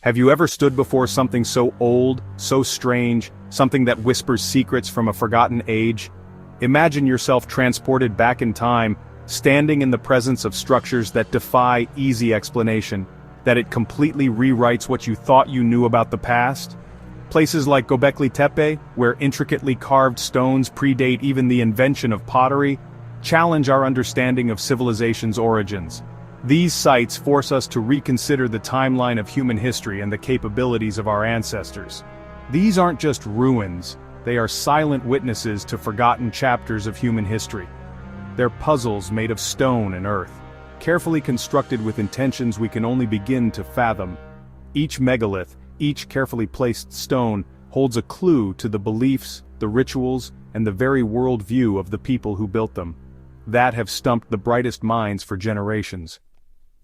Have you ever stood before something so old, so strange, something that whispers secrets from a forgotten age? Imagine yourself transported back in time, standing in the presence of structures that defy easy explanation, that it completely rewrites what you thought you knew about the past? Places like Göbekli Tepe, where intricately carved stones predate even the invention of pottery, challenge our understanding of civilization's origins. These sites force us to reconsider the timeline of human history and the capabilities of our ancestors. These aren't just ruins, they are silent witnesses to forgotten chapters of human history. They're puzzles made of stone and earth, carefully constructed with intentions we can only begin to fathom. Each megalith, each carefully placed stone, holds a clue to the beliefs, the rituals, and the very worldview of the people who built them, that have stumped the brightest minds for generations.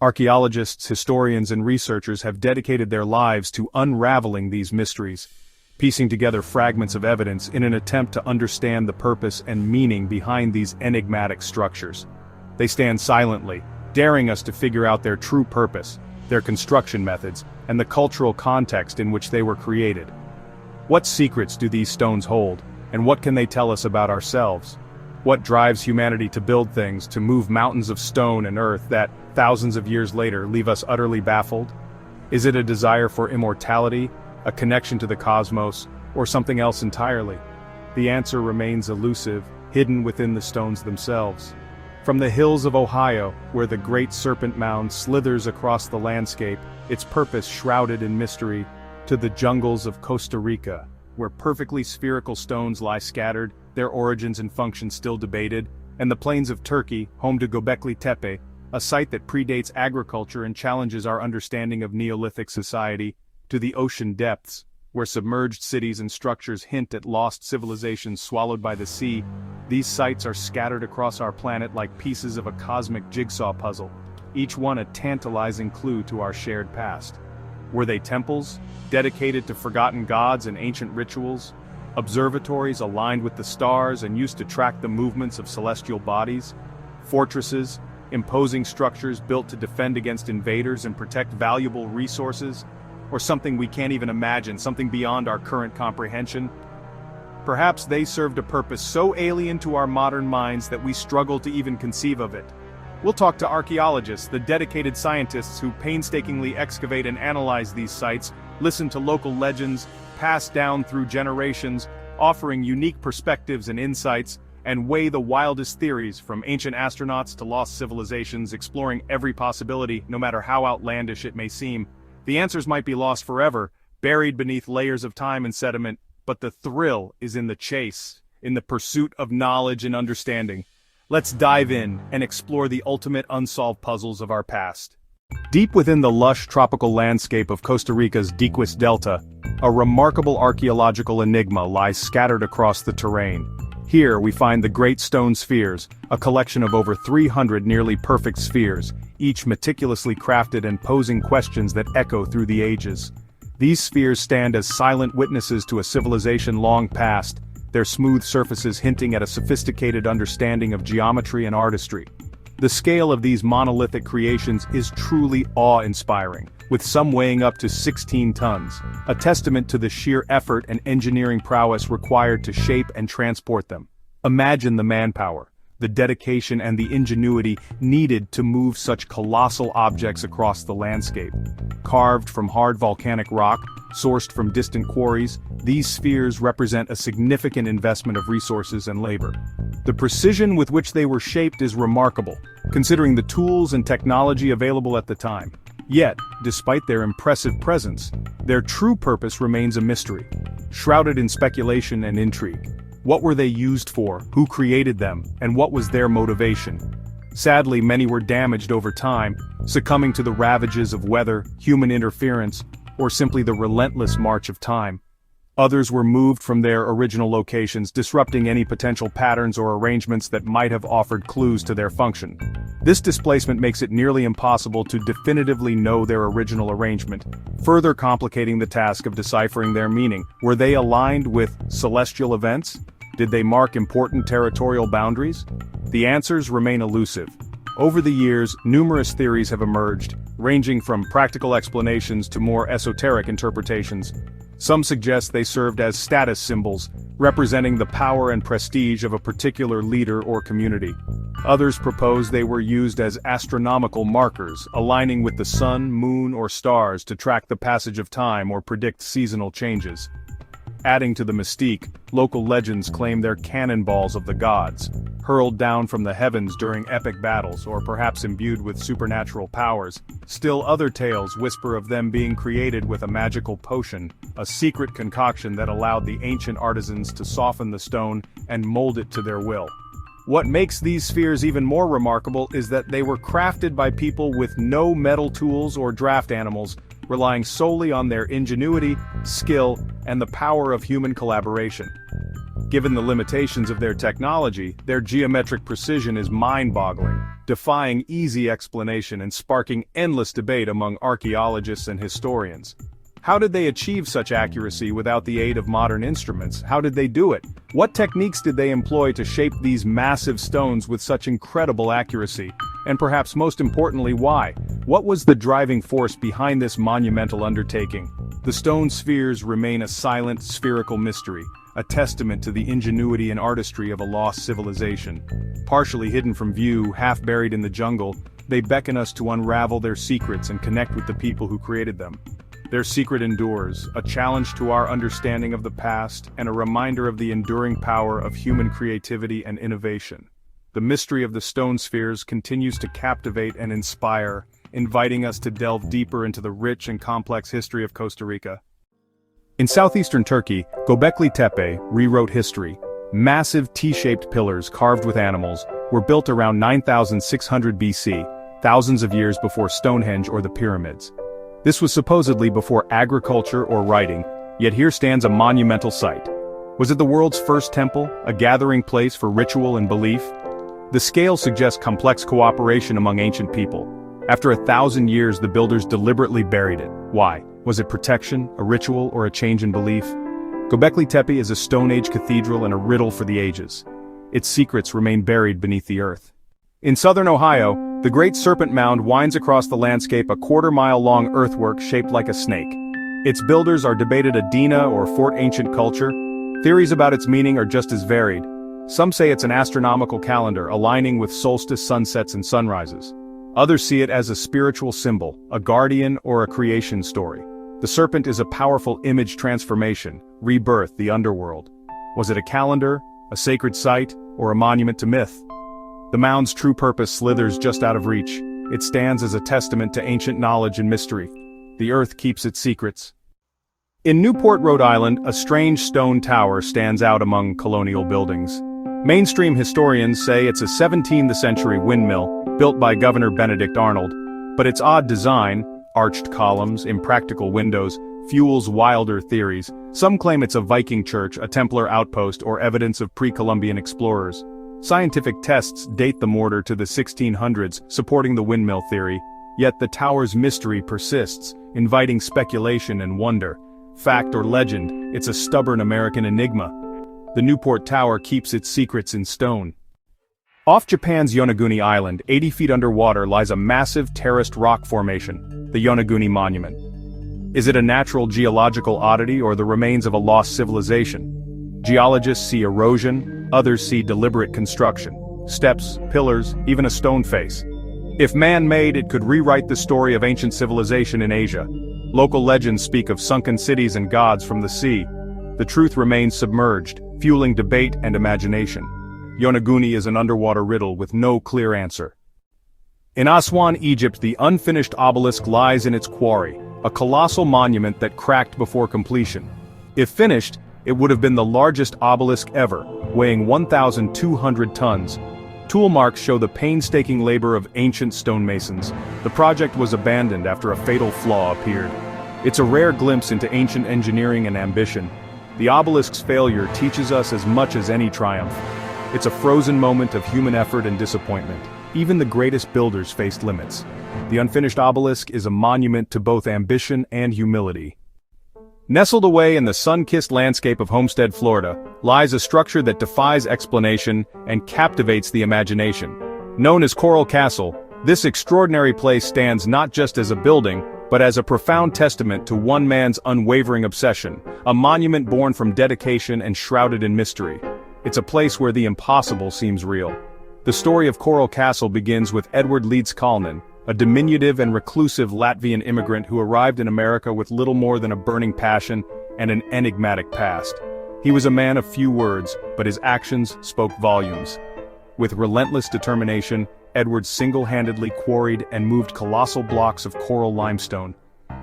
Archaeologists, historians, and researchers have dedicated their lives to unraveling these mysteries, piecing together fragments of evidence in an attempt to understand the purpose and meaning behind these enigmatic structures. They stand silently, daring us to figure out their true purpose, their construction methods, and the cultural context in which they were created. What secrets do these stones hold, and what can they tell us about ourselves? What drives humanity to build things, to move mountains of stone and earth that, thousands of years later, leave us utterly baffled? Is it a desire for immortality, a connection to the cosmos, or something else entirely? The answer remains elusive, hidden within the stones themselves. From the hills of Ohio, where the Great Serpent Mound slithers across the landscape, its purpose shrouded in mystery, to the jungles of Costa Rica, where perfectly spherical stones lie scattered, their origins and function still debated, and the plains of Turkey, home to Göbekli Tepe, a site that predates agriculture and challenges our understanding of Neolithic society, to the ocean depths, where submerged cities and structures hint at lost civilizations swallowed by the sea. These sites are scattered across our planet like pieces of a cosmic jigsaw puzzle, each one a tantalizing clue to our shared past. Were they temples, dedicated to forgotten gods and ancient rituals? Observatories aligned with the stars and used to track the movements of celestial bodies? Fortresses, imposing structures built to defend against invaders and protect valuable resources? Or something we can't even imagine, something beyond our current comprehension? Perhaps they served a purpose so alien to our modern minds that we struggle to even conceive of it. We'll talk to archaeologists, the dedicated scientists who painstakingly excavate and analyze these sites, listen to local legends, passed down through generations, offering unique perspectives and insights, and weigh the wildest theories, from ancient astronauts to lost civilizations, exploring every possibility, no matter how outlandish it may seem. The answers might be lost forever, buried beneath layers of time and sediment, but the thrill is in the chase, in the pursuit of knowledge and understanding. Let's dive in and explore the ultimate unsolved puzzles of our past. Deep within the lush tropical landscape of Costa Rica's Diquis Delta, a remarkable archaeological enigma lies scattered across the terrain. Here we find the Great Stone Spheres, a collection of over 300 nearly perfect spheres, each meticulously crafted and posing questions that echo through the ages. These spheres stand as silent witnesses to a civilization long past, their smooth surfaces hinting at a sophisticated understanding of geometry and artistry. The scale of these monolithic creations is truly awe-inspiring, with some weighing up to 16 tons, a testament to the sheer effort and engineering prowess required to shape and transport them. Imagine the manpower, the dedication and the ingenuity needed to move such colossal objects across the landscape. Carved from hard volcanic rock, sourced from distant quarries, these spheres represent a significant investment of resources and labor. The precision with which they were shaped is remarkable, considering the tools and technology available at the time. Yet, despite their impressive presence, their true purpose remains a mystery, shrouded in speculation and intrigue. What were they used for, who created them, and what was their motivation? Sadly, many were damaged over time, succumbing to the ravages of weather, human interference, or simply the relentless march of time. Others were moved from their original locations, disrupting any potential patterns or arrangements that might have offered clues to their function. This displacement makes it nearly impossible to definitively know their original arrangement, further complicating the task of deciphering their meaning. Were they aligned with celestial events? Did they mark important territorial boundaries? The answers remain elusive. Over the years, numerous theories have emerged, ranging from practical explanations to more esoteric interpretations. Some suggest they served as status symbols, representing the power and prestige of a particular leader or community. Others propose they were used as astronomical markers, aligning with the sun, moon, or stars to track the passage of time or predict seasonal changes. Adding to the mystique, local legends claim they're cannonballs of the gods, hurled down from the heavens during epic battles or perhaps imbued with supernatural powers. Still other tales whisper of them being created with a magical potion, a secret concoction that allowed the ancient artisans to soften the stone and mold it to their will. What makes these spheres even more remarkable is that they were crafted by people with no metal tools or draft animals, relying solely on their ingenuity, skill, and the power of human collaboration. Given the limitations of their technology, their geometric precision is mind-boggling, defying easy explanation and sparking endless debate among archaeologists and historians. How did they achieve such accuracy without the aid of modern instruments? How did they do it? What techniques did they employ to shape these massive stones with such incredible accuracy? And perhaps most importantly, why? What was the driving force behind this monumental undertaking? The stone spheres remain a silent, spherical mystery, a testament to the ingenuity and artistry of a lost civilization. Partially hidden from view, half buried in the jungle, they beckon us to unravel their secrets and connect with the people who created them. Their secret endures, a challenge to our understanding of the past and a reminder of the enduring power of human creativity and innovation. The mystery of the stone spheres continues to captivate and inspire, inviting us to delve deeper into the rich and complex history of Costa Rica. In southeastern Turkey, Göbekli Tepe rewrote history. Massive T-shaped pillars carved with animals were built around 9600 BC, thousands of years before Stonehenge or the pyramids. This was supposedly before agriculture or writing, yet here stands a monumental site. Was it the world's first temple, a gathering place for ritual and belief? The scale suggests complex cooperation among ancient people. After 1,000 years, the builders deliberately buried it. Why? Was it protection, a ritual, or a change in belief? Göbekli Tepe is a Stone Age cathedral and a riddle for the ages. Its secrets remain buried beneath the earth. In southern Ohio, the Great Serpent Mound winds across the landscape, a quarter-mile-long earthwork shaped like a snake. Its builders are debated a Dina or Fort Ancient culture. Theories about its meaning are just as varied. Some say it's an astronomical calendar aligning with solstice sunsets and sunrises. Others see it as a spiritual symbol, a guardian or a creation story. The serpent is a powerful image transformation, rebirth, the underworld. Was it a calendar, a sacred site, or a monument to myth? The mound's true purpose slithers just out of reach. It stands as a testament to ancient knowledge and mystery. The earth keeps its secrets. In Newport, Rhode Island, a strange stone tower stands out among colonial buildings. Mainstream historians say it's a 17th century windmill built by Governor Benedict Arnold, but its odd design, arched columns, impractical windows, fuels wilder theories. Some claim it's a Viking church, a Templar outpost, or evidence of pre-Columbian explorers. Scientific tests date the mortar to the 1600s, supporting the windmill theory, yet the tower's mystery persists, inviting speculation and wonder. Fact or legend, it's a stubborn American enigma. The Newport Tower keeps its secrets in stone. Off Japan's Yonaguni Island, 80 feet underwater, lies a massive terraced rock formation, the Yonaguni Monument. Is it a natural geological oddity or the remains of a lost civilization? Geologists see erosion, others see deliberate construction. Steps, pillars, even a stone face. If man-made, it could rewrite the story of ancient civilization in Asia. Local legends speak of sunken cities and gods from the sea. The truth remains submerged, fueling debate and imagination. Yonaguni is an underwater riddle with no clear answer. In Aswan, Egypt, the unfinished obelisk lies in its quarry, a colossal monument that cracked before completion. If finished, it would have been the largest obelisk ever, weighing 1,200 tons. Tool marks show the painstaking labor of ancient stonemasons. The project was abandoned after a fatal flaw appeared. It's a rare glimpse into ancient engineering and ambition. The obelisk's failure teaches us as much as any triumph. It's a frozen moment of human effort and disappointment. Even the greatest builders faced limits. The unfinished obelisk is a monument to both ambition and humility. Nestled away in the sun-kissed landscape of Homestead, Florida, lies a structure that defies explanation and captivates the imagination. Known as Coral Castle, this extraordinary place stands not just as a building, but as a profound testament to one man's unwavering obsession, a monument born from dedication and shrouded in mystery. It's a place where the impossible seems real. The story of Coral Castle begins with Edward Leeds Kalnin, a diminutive and reclusive Latvian immigrant who arrived in America with little more than a burning passion and an enigmatic past. He was a man of few words, but his actions spoke volumes. With relentless determination, Edward single-handedly quarried and moved colossal blocks of coral limestone.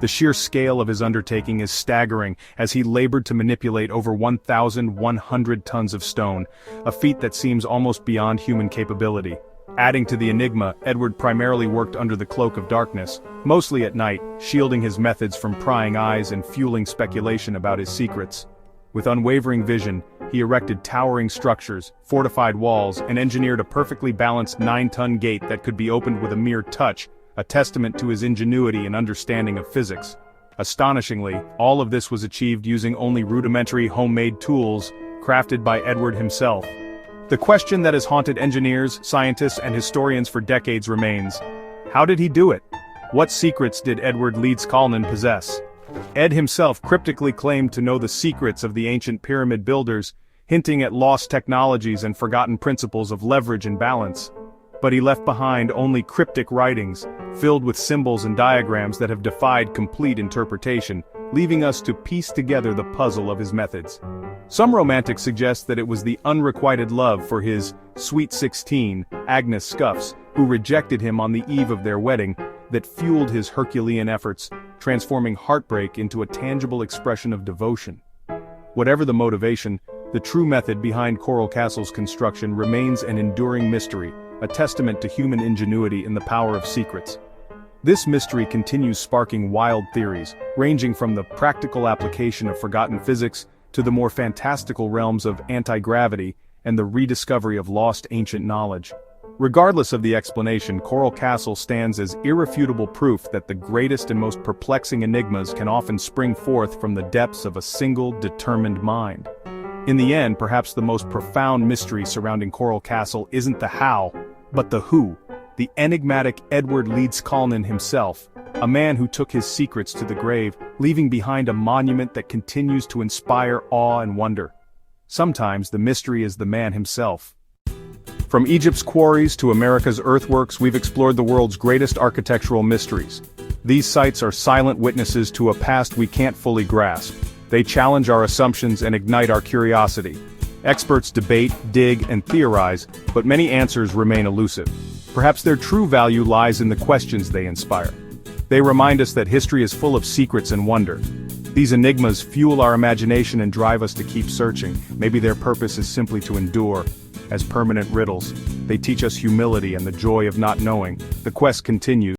The sheer scale of his undertaking is staggering as he labored to manipulate over 1,100 tons of stone, a feat that seems almost beyond human capability. Adding to the enigma, Edward primarily worked under the cloak of darkness, mostly at night, shielding his methods from prying eyes and fueling speculation about his secrets. With unwavering vision, he erected towering structures, fortified walls, and engineered a perfectly balanced 9-ton gate that could be opened with a mere touch, a testament to his ingenuity and understanding of physics. Astonishingly, all of this was achieved using only rudimentary homemade tools, crafted by Edward himself. The question that has haunted engineers, scientists, and historians for decades remains: how did he do it? What secrets did Edward Leeds Kalnin possess? Ed himself cryptically claimed to know the secrets of the ancient pyramid builders, hinting at lost technologies and forgotten principles of leverage and balance. But he left behind only cryptic writings, filled with symbols and diagrams that have defied complete interpretation, leaving us to piece together the puzzle of his methods. Some romantics suggest that it was the unrequited love for his sweet 16, Agnes Scuffs, who rejected him on the eve of their wedding, that fueled his Herculean efforts, transforming heartbreak into a tangible expression of devotion. Whatever the motivation, the true method behind Coral Castle's construction remains an enduring mystery, a testament to human ingenuity in the power of secrets. This mystery continues sparking wild theories, ranging from the practical application of forgotten physics to the more fantastical realms of anti-gravity and the rediscovery of lost ancient knowledge. Regardless of the explanation, Coral Castle stands as irrefutable proof that the greatest and most perplexing enigmas can often spring forth from the depths of a single, determined mind. In the end, perhaps the most profound mystery surrounding Coral Castle isn't the how, but the who. The enigmatic Edward Leeds Kalnin himself, a man who took his secrets to the grave, leaving behind a monument that continues to inspire awe and wonder. Sometimes the mystery is the man himself. From Egypt's quarries to America's earthworks, we've explored the world's greatest architectural mysteries. These sites are silent witnesses to a past we can't fully grasp. They challenge our assumptions and ignite our curiosity. Experts debate, dig, and theorize, but many answers remain elusive. Perhaps their true value lies in the questions they inspire. They remind us that history is full of secrets and wonder. These enigmas fuel our imagination and drive us to keep searching. Maybe their purpose is simply to endure. As permanent riddles, they teach us humility and the joy of not knowing. The quest continues.